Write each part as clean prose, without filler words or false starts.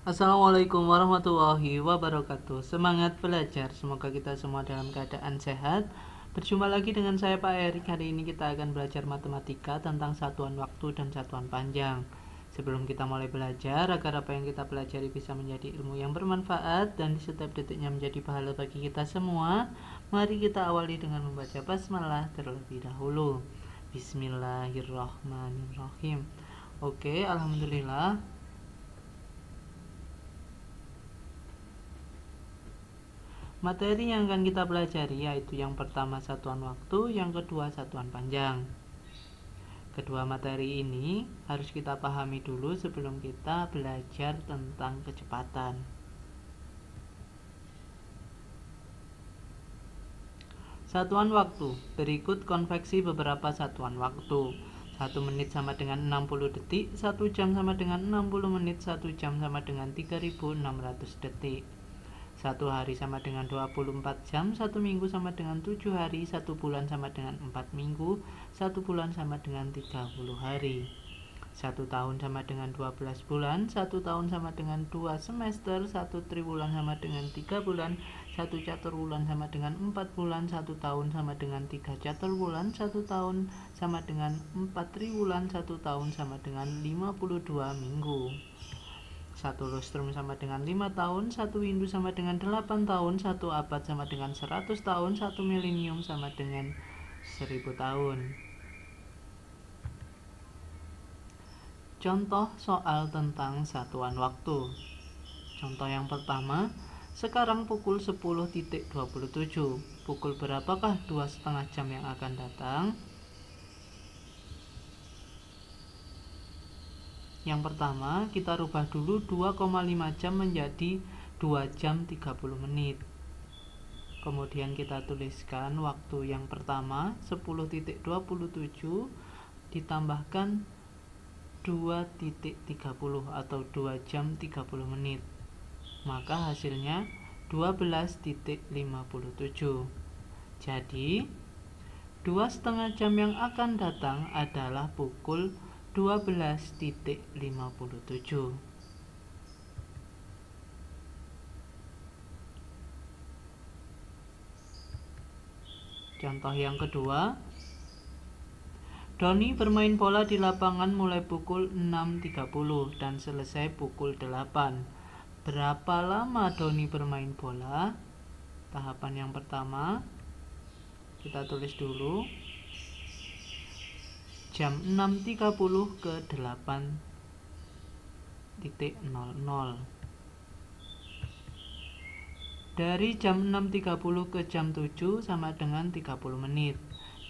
Assalamualaikum warahmatullahi wabarakatuh. Semangat belajar, semoga kita semua dalam keadaan sehat. Berjumpa lagi dengan saya Pak Erik. Hari ini kita akan belajar matematika tentang satuan waktu dan satuan panjang. Sebelum kita mulai belajar, agar apa yang kita pelajari bisa menjadi ilmu yang bermanfaat dan di setiap detiknya menjadi pahala bagi kita semua, mari kita awali dengan membaca basmalah terlebih dahulu. Bismillahirrahmanirrahim. Oke, alhamdulillah. Materi yang akan kita pelajari yaitu yang pertama satuan waktu, yang kedua satuan panjang. Kedua materi ini harus kita pahami dulu sebelum kita belajar tentang kecepatan. Satuan waktu. Berikut konveksi beberapa satuan waktu. 1 menit sama dengan 60 detik, 1 jam sama dengan 60 menit, 1 jam sama dengan 3600 detik. 1 hari sama dengan 24 jam, 1 minggu sama dengan 7 hari, 1 bulan sama dengan 4 minggu, 1 bulan sama dengan 30 hari. 1 tahun sama dengan 12 bulan, 1 tahun sama dengan 2 semester, 1 triwulan sama dengan 3 bulan, 1 catur bulan sama dengan 4 bulan, 1 tahun sama dengan 3 catur bulan, 1 tahun sama dengan 4 triwulan, 1 tahun sama dengan 52 minggu. 1 lustrum sama dengan 5 tahun, 1 windu sama dengan 8 tahun, 1 abad sama dengan 100 tahun, 1 milenium sama dengan 1000 tahun. Contoh soal tentang satuan waktu. Contoh yang pertama, sekarang pukul 10.27. Pukul berapakah 2,5 jam yang akan datang? Yang pertama, kita rubah dulu 2,5 jam menjadi 2 jam 30 menit. Kemudian kita tuliskan waktu yang pertama 10.27 ditambahkan 2.30 atau 2 jam 30 menit. Maka hasilnya 12.57. Jadi 2,5 jam yang akan datang adalah pukul 12.57. Contoh yang kedua, Doni bermain bola di lapangan mulai pukul 6.30 dan selesai pukul 8. Berapa lama Doni bermain bola? Tahapan yang pertama, kita tulis dulu jam 6.30 ke 8.00. Dari jam 6.30 ke jam 7 sama dengan 30 menit.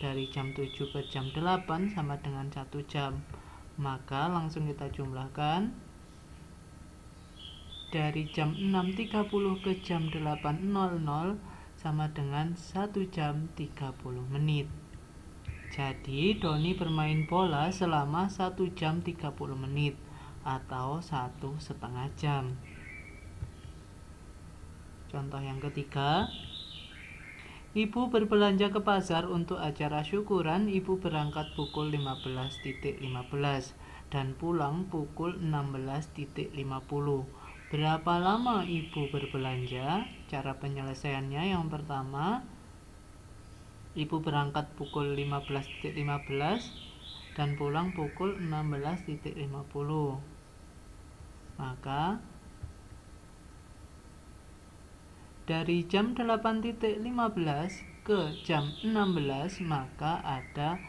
Dari jam 7 ke jam 8 sama dengan 1 jam. Maka langsung kita jumlahkan. Dari jam 6.30 ke jam 8.00 sama dengan 1 jam 30 menit. Jadi Doni bermain bola selama 1 jam 30 menit atau 1,5 jam. Contoh yang ketiga, ibu berbelanja ke pasar untuk acara syukuran. Ibu berangkat pukul 15.15 dan pulang pukul 16.50. Berapa lama ibu berbelanja? Cara penyelesaiannya yang pertama, ibu berangkat pukul 15.15 dan pulang pukul 16.50. Maka dari jam 8.15 ke jam 16 maka ada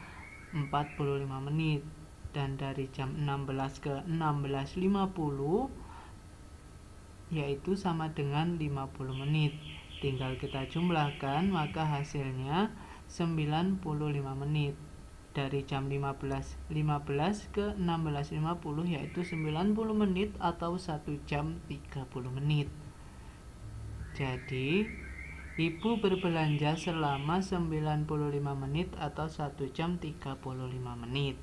45 menit. Dan dari jam 16 ke 16.50 yaitu sama dengan 50 menit. Tinggal kita jumlahkan, maka hasilnya 95 menit. Dari jam 15.15 ke 16.50 yaitu 90 menit atau 1 jam 30 menit. Jadi ibu berbelanja selama 95 menit atau 1 jam 35 menit.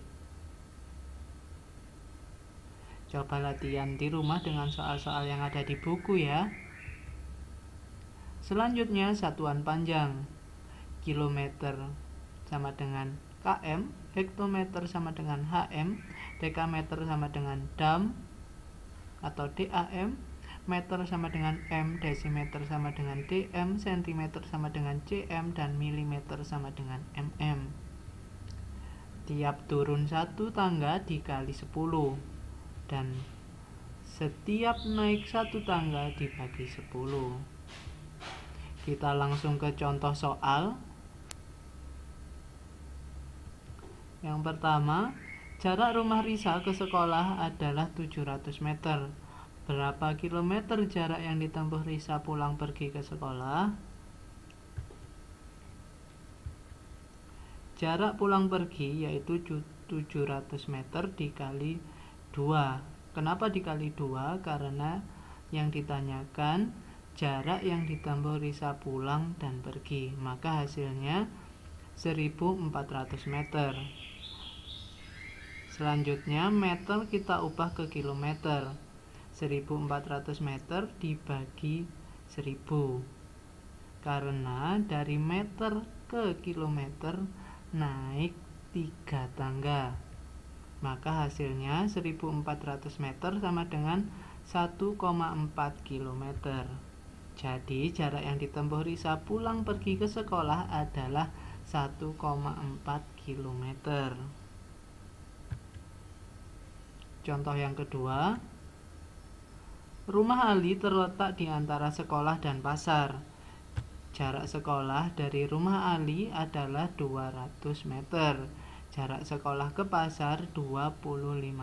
Coba latihan di rumah dengan soal-soal yang ada di buku ya. Selanjutnya satuan panjang. Kilometer sama dengan km, hektometer sama dengan hm, dekameter sama dengan dam atau dam, meter sama dengan M, desimeter sama dengan dm, sentimeter sama dengan cm, dan milimeter sama dengan mm. Tiap turun 1 tangga dikali 10, dan setiap naik 1 tangga dibagi 10. Kita langsung ke contoh soal. Yang pertama, jarak rumah Risa ke sekolah adalah 700 meter. Berapa kilometer jarak yang ditempuh Risa pulang pergi ke sekolah? Jarak pulang pergi yaitu 700 meter dikali 2. Kenapa dikali 2? Karena yang ditanyakan jarak yang ditempuh Risa pulang dan pergi. Maka hasilnya 1400 meter. Selanjutnya meter kita ubah ke kilometer. 1400 meter dibagi 1000. Karena dari meter ke kilometer naik 3 tangga. Maka hasilnya 1400 meter sama dengan 1,4 km. Jadi jarak yang ditempuh Risa pulang pergi ke sekolah adalah 1,4 km. Contoh yang kedua, rumah Ali terletak di antara sekolah dan pasar. Jarak sekolah dari rumah Ali adalah 200 meter. Jarak sekolah ke pasar 25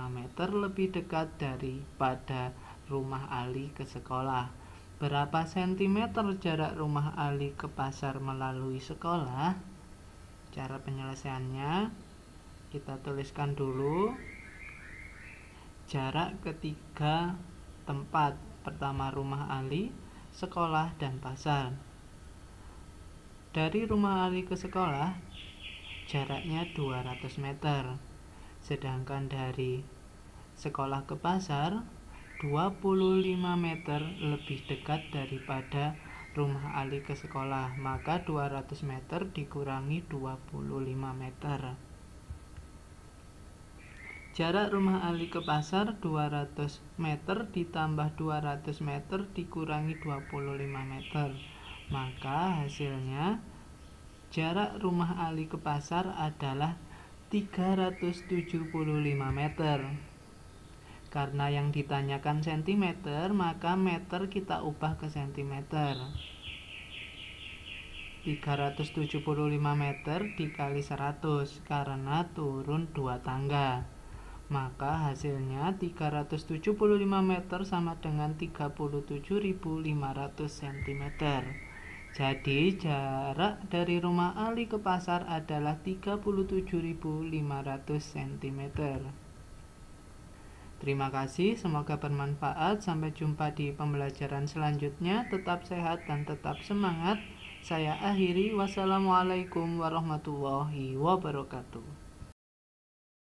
meter lebih dekat daripada rumah Ali ke sekolah. Berapa sentimeter jarak rumah Ali ke pasar melalui sekolah? Cara penyelesaiannya kita tuliskan dulu. Jarak ketiga tempat. Pertama rumah Ali, sekolah, dan pasar. Dari rumah Ali ke sekolah jaraknya 200 meter. Sedangkan dari sekolah ke pasar 25 meter lebih dekat daripada rumah Ali ke sekolah. Maka 200 meter dikurangi 25 meter. Jarak rumah Ali ke pasar 200 meter ditambah 200 meter dikurangi 25 meter. Maka hasilnya jarak rumah Ali ke pasar adalah 375 meter. Karena yang ditanyakan sentimeter, maka meter kita ubah ke sentimeter. 375 meter dikali 100 karena turun 2 tangga. Maka hasilnya 375 meter sama dengan 37.500 cm. Jadi jarak dari rumah Ali ke pasar adalah 37.500 cm. Terima kasih, semoga bermanfaat. Sampai jumpa di pembelajaran selanjutnya. Tetap sehat dan tetap semangat. Saya akhiri. Wassalamualaikum warahmatullahi wabarakatuh.